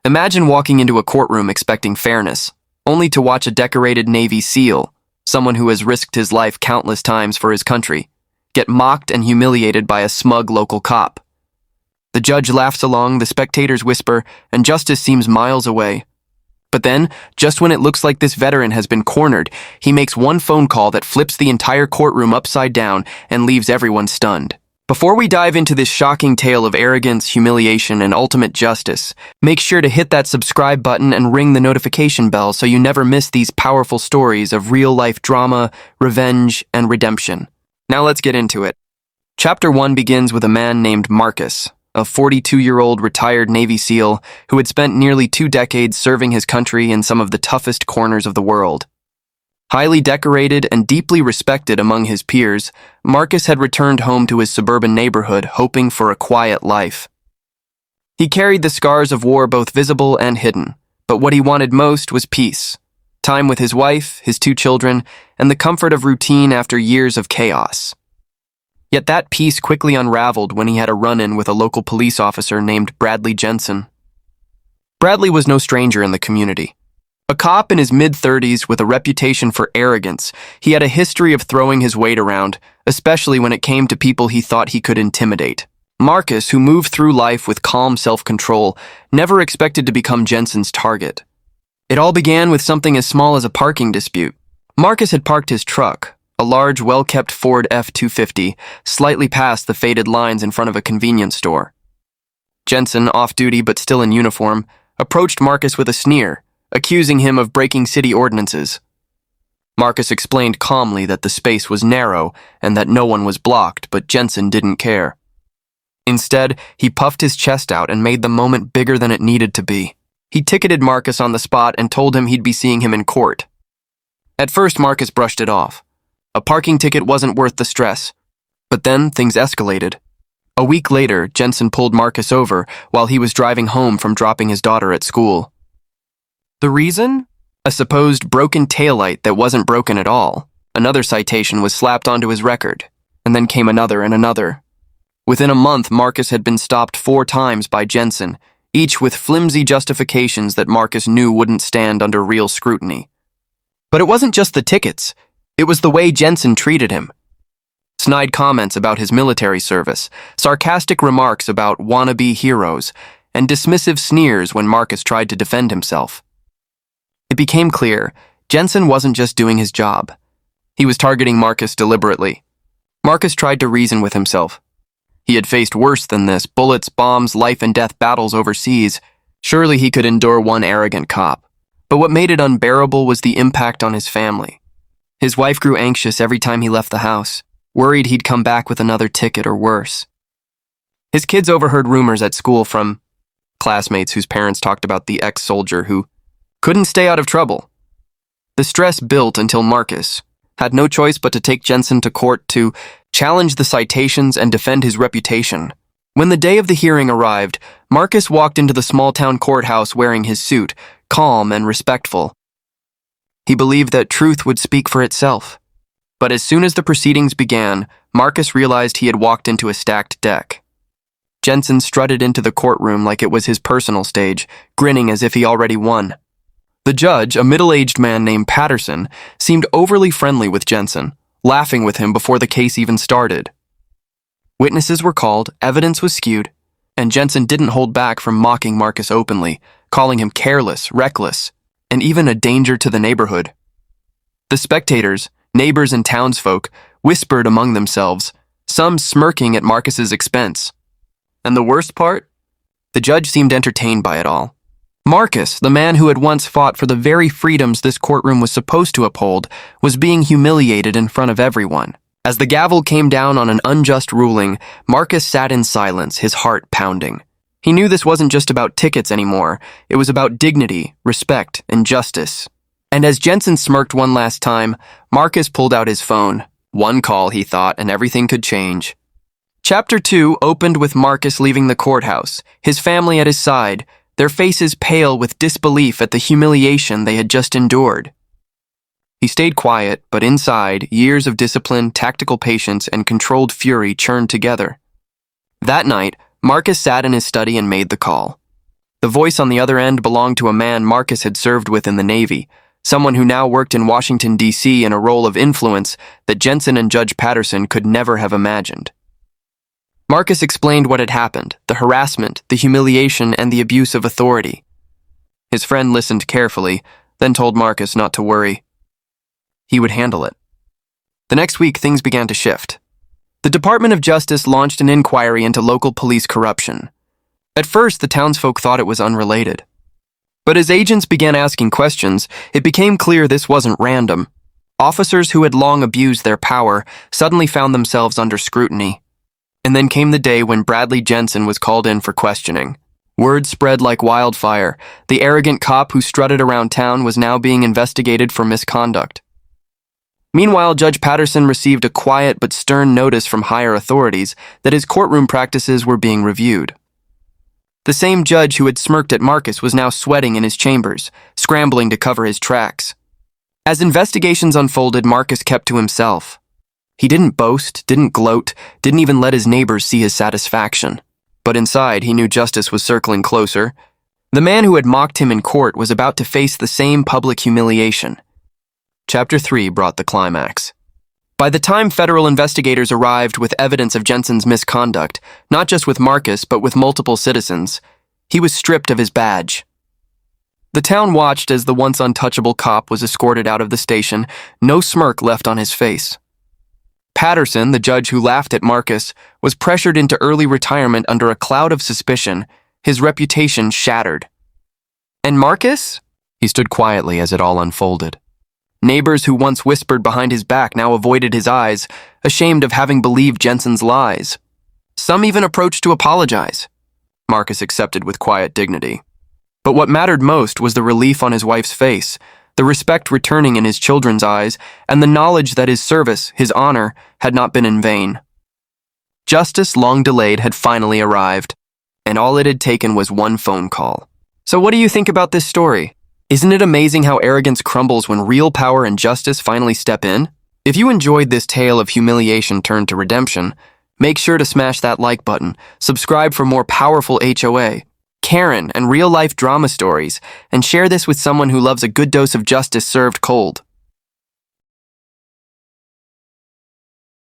Imagine walking into a courtroom expecting fairness, only to watch a decorated Navy SEAL, someone who has risked his life countless times for his country, get mocked and humiliated by a smug local cop. The judge laughs along, the spectators whisper, and justice seems miles away. But then, just when it looks like this veteran has been cornered, he makes one phone call that flips the entire courtroom upside down and leaves everyone stunned. Before we dive into this shocking tale of arrogance, humiliation, and ultimate justice, make sure to hit that subscribe button and ring the notification bell so you never miss these powerful stories of real-life drama, revenge, and redemption. Now let's get into it. Chapter 1 begins with a man named Marcus, a 42-year-old retired Navy SEAL who had spent nearly 2 decades serving his country in some of the toughest corners of the world. Highly decorated and deeply respected among his peers, Marcus had returned home to his suburban neighborhood hoping for a quiet life. He carried the scars of war both visible and hidden, but what he wanted most was peace, time with his wife, his 2 children, and the comfort of routine after years of chaos. Yet that peace quickly unraveled when he had a run-in with a local police officer named Bradley Jensen. Bradley was no stranger in the community. A cop in his mid-30s with a reputation for arrogance, he had a history of throwing his weight around, especially when it came to people he thought he could intimidate. Marcus, who moved through life with calm self-control, never expected to become Jensen's target. It all began with something as small as a parking dispute. Marcus had parked his truck, a large, well-kept Ford F-250, slightly past the faded lines in front of a convenience store. Jensen, off-duty but still in uniform, approached Marcus with a sneer, accusing him of breaking city ordinances. Marcus explained calmly that the space was narrow and that no one was blocked, but Jensen didn't care. Instead, he puffed his chest out and made the moment bigger than it needed to be. He ticketed Marcus on the spot and told him he'd be seeing him in court. At first, Marcus brushed it off. A parking ticket wasn't worth the stress. But then, things escalated. A week later, Jensen pulled Marcus over while he was driving home from dropping his daughter at school. The reason? A supposed broken taillight that wasn't broken at all. Another citation was slapped onto his record, and then came another and another. Within a month, Marcus had been stopped 4 times by Jensen, each with flimsy justifications that Marcus knew wouldn't stand under real scrutiny. But it wasn't just the tickets. It was the way Jensen treated him. Snide comments about his military service, sarcastic remarks about wannabe heroes, and dismissive sneers when Marcus tried to defend himself. It became clear, Jensen wasn't just doing his job. He was targeting Marcus deliberately. Marcus tried to reason with himself. He had faced worse than this, bullets, bombs, life and death battles overseas. Surely he could endure one arrogant cop. But what made it unbearable was the impact on his family. His wife grew anxious every time he left the house, worried he'd come back with another ticket or worse. His kids overheard rumors at school from classmates whose parents talked about the ex-soldier who couldn't stay out of trouble. The stress built until Marcus had no choice but to take Jensen to court to challenge the citations and defend his reputation. When the day of the hearing arrived, Marcus walked into the small-town courthouse wearing his suit, calm and respectful. He believed that truth would speak for itself. But as soon as the proceedings began, Marcus realized he had walked into a stacked deck. Jensen strutted into the courtroom like it was his personal stage, grinning as if he already won. The judge, a middle-aged man named Patterson, seemed overly friendly with Jensen, laughing with him before the case even started. Witnesses were called, evidence was skewed, and Jensen didn't hold back from mocking Marcus openly, calling him careless, reckless, and even a danger to the neighborhood. The spectators, neighbors and townsfolk, whispered among themselves, some smirking at Marcus's expense. And the worst part? The judge seemed entertained by it all. Marcus, the man who had once fought for the very freedoms this courtroom was supposed to uphold, was being humiliated in front of everyone. As the gavel came down on an unjust ruling, Marcus sat in silence, his heart pounding. He knew this wasn't just about tickets anymore. It was about dignity, respect, and justice. And as Jensen smirked one last time, Marcus pulled out his phone. One call, he thought, and everything could change. Chapter 2 opened with Marcus leaving the courthouse, his family at his side, their faces pale with disbelief at the humiliation they had just endured. He stayed quiet, but inside, years of discipline, tactical patience, and controlled fury churned together. That night, Marcus sat in his study and made the call. The voice on the other end belonged to a man Marcus had served with in the Navy, someone who now worked in Washington, D.C. in a role of influence that Jensen and Judge Patterson could never have imagined. Marcus explained what had happened, the harassment, the humiliation, and the abuse of authority. His friend listened carefully, then told Marcus not to worry. He would handle it. The next week, things began to shift. The Department of Justice launched an inquiry into local police corruption. At first, the townsfolk thought it was unrelated. But as agents began asking questions, it became clear this wasn't random. Officers who had long abused their power suddenly found themselves under scrutiny. And then came the day when Bradley Jensen was called in for questioning. Word spread like wildfire. The arrogant cop who strutted around town was now being investigated for misconduct. Meanwhile, Judge Patterson received a quiet but stern notice from higher authorities that his courtroom practices were being reviewed. The same judge who had smirked at Marcus was now sweating in his chambers, scrambling to cover his tracks. As investigations unfolded, Marcus kept to himself. He didn't boast, didn't gloat, didn't even let his neighbors see his satisfaction. But inside, he knew justice was circling closer. The man who had mocked him in court was about to face the same public humiliation. Chapter 3 brought the climax. By the time federal investigators arrived with evidence of Jensen's misconduct, not just with Marcus, but with multiple citizens, he was stripped of his badge. The town watched as the once untouchable cop was escorted out of the station, no smirk left on his face. Patterson, the judge who laughed at Marcus, was pressured into early retirement under a cloud of suspicion, his reputation shattered. And Marcus? He stood quietly as it all unfolded. Neighbors who once whispered behind his back now avoided his eyes, ashamed of having believed Jensen's lies. Some even approached to apologize. Marcus accepted with quiet dignity. But what mattered most was the relief on his wife's face, the respect returning in his children's eyes, and the knowledge that his service, his honor, had not been in vain. Justice, long delayed, had finally arrived, and all it had taken was one phone call. So what do you think about this story? Isn't it amazing how arrogance crumbles when real power and justice finally step in? If you enjoyed this tale of humiliation turned to redemption, make sure to smash that like button, subscribe for more powerful HOA, Karen, and real-life drama stories, and share this with someone who loves a good dose of justice served cold.